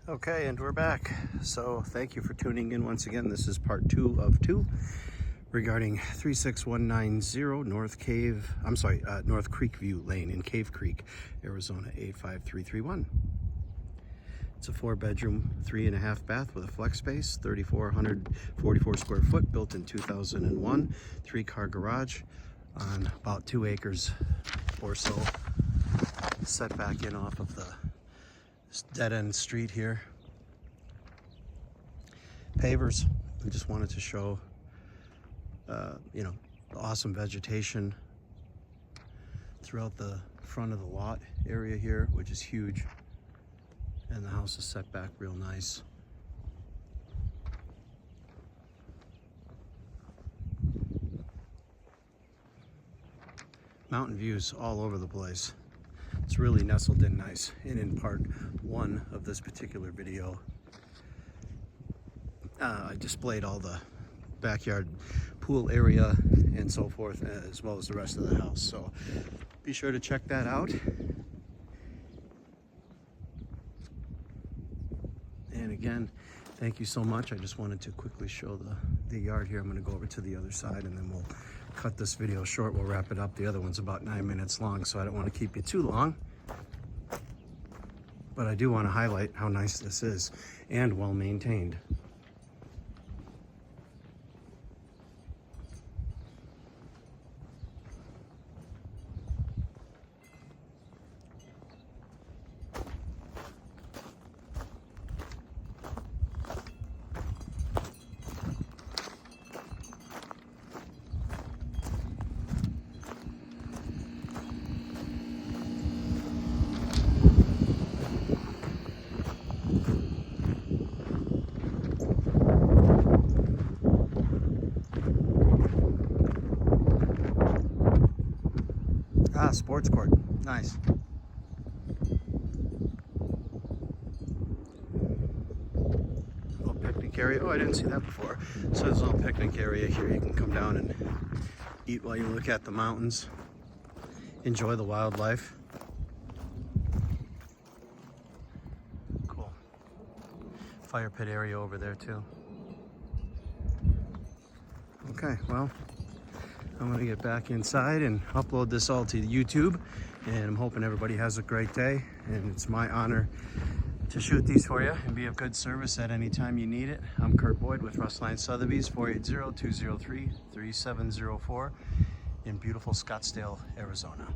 Okay, and we're back. So thank you for tuning in once again. This is part 2 of 2 regarding 36190 North Creek View Lane in Cave Creek, Arizona 85331. It's a 4-bedroom, 3.5 bath with a flex space, 3,444 square foot, built in 2001, 3-car garage on about 2 acres or so, set back in off of the dead-end street here. Pavers. I just wanted to show the awesome vegetation throughout the front of the lot area here, which is huge, and the house is set back real nice. Mountain views all over the place. It's really nestled in nice. And in part 1 of this particular video, I displayed all the backyard pool area and so forth, as well as the rest of the house. So be sure to check that out. And again, thank you so much. I just wanted to quickly show the yard here. I'm going to go over to the other side and then we'll cut this video short. We'll wrap it up. The other one's about 9 minutes long, so I don't want to keep you too long. But I do want to highlight how nice this is and well maintained. Sports court, nice. Little picnic area. Oh, I didn't see that before. So there's a little picnic area here. You can come down and eat while you look at the mountains, enjoy the wildlife. Cool. Fire pit area over there too. Okay, well, I'm gonna get back inside and upload this all to YouTube, and I'm hoping everybody has a great day, and it's my honor to shoot these for you and be of good service at any time you need it. I'm Kurt Boyd with Rustline Sotheby's, 480-203-3704 in beautiful Scottsdale, Arizona.